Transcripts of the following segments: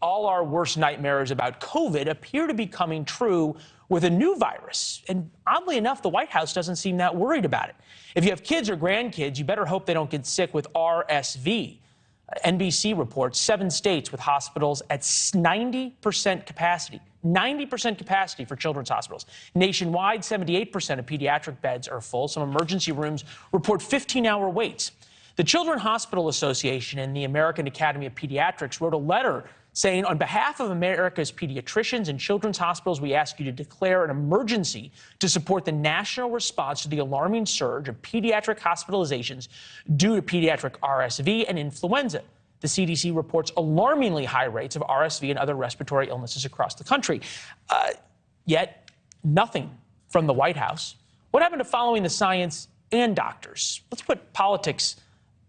All our worst nightmares about COVID appear to be coming true with a new virus. And oddly enough, the White House doesn't seem that worried about it. If you have kids or grandkids, you better hope they don't get sick with RSV. NBC reports 7 states with hospitals at 90% capacity. 90% capacity for children's hospitals. Nationwide, 78% of pediatric beds are full. Some emergency rooms report 15-hour waits. The Children's Hospital Association and the American Academy of Pediatrics wrote a letter saying, on behalf of America's pediatricians and children's hospitals, we ask you to declare an emergency to support the national response to the alarming surge of pediatric hospitalizations due to pediatric RSV and influenza. The CDC reports alarmingly high rates of RSV and other respiratory illnesses across the country. Yet, nothing from the White House. What happened to following the science and doctors? Let's put politics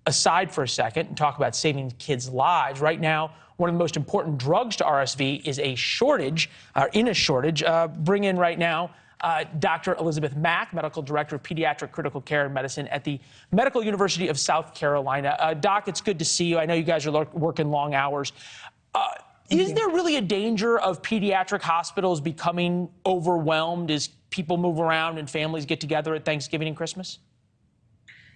aside for a second and talk about saving kids' lives. Right now, one of the most important drugs to RSV is in a shortage. Bring in right now Dr. Elizabeth Mack, Medical Director of Pediatric Critical Care and Medicine at the Medical University of South Carolina. Doc, it's good to see you. I know you guys are working long hours. Is there really a danger of pediatric hospitals becoming overwhelmed as people move around and families get together at Thanksgiving and Christmas?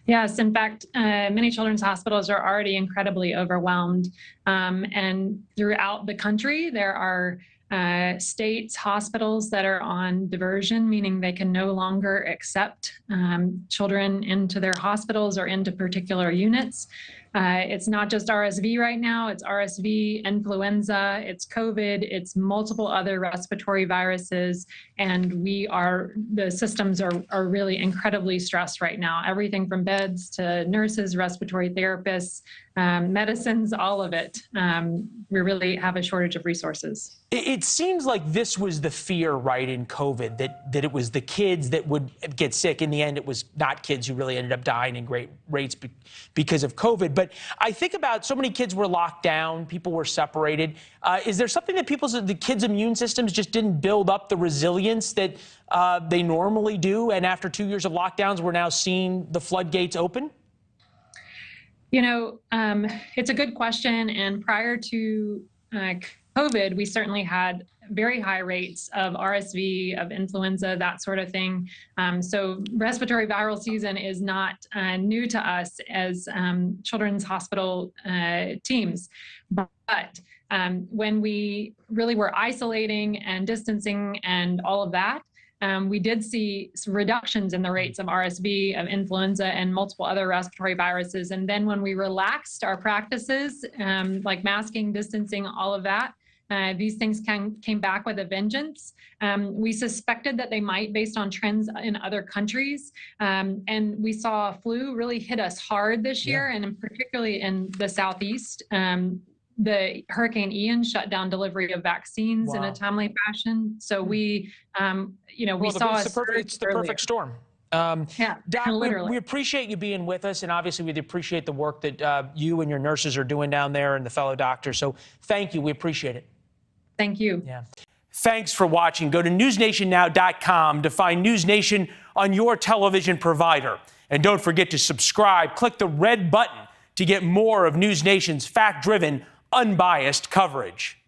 Yes, in fact, many children's hospitals are already incredibly overwhelmed. And throughout the country, there are states, hospitals that are on diversion, meaning they can no longer accept children into their hospitals or into particular units. It's not just RSV right now, it's RSV, influenza, it's COVID, it's multiple other respiratory viruses, and the systems are really incredibly stressed right now. Everything from beds to nurses, respiratory therapists, medicines, all of it. We really have a shortage of resources. It seems like this was the fear, right, in COVID, that it was the kids that would get sick. In the end, it was not kids who really ended up dying in great rates because of COVID. But I think about so many kids were locked down, people were separated. Is there something that the kids' immune systems just didn't build up the resilience that they normally do? And after 2 years of lockdowns, we're now seeing the floodgates open? You know, it's a good question. And prior to COVID, we certainly had very high rates of RSV, of influenza, that sort of thing. So respiratory viral season is not new to us as children's hospital teams. But when we really were isolating and distancing and all of that, we did see some reductions in the rates of RSV, of influenza, and multiple other respiratory viruses. And then when we relaxed our practices, like masking, distancing, all of that, these things came back with a vengeance. We suspected that they might based on trends in other countries. And we saw flu really hit us hard this year, and particularly in the Southeast. The Hurricane Ian shut down delivery of vaccines in a timely fashion. So we, we saw it's the perfect storm. Doc, we appreciate you being with us, and obviously we appreciate the work that you and your nurses are doing down there and the fellow doctors. So thank you. We appreciate it. Thank you. Yeah. Thanks for watching. Go to newsnationnow.com to find NewsNation on your television provider. And don't forget to subscribe. Click the red button to get more of NewsNation's fact-driven, unbiased coverage.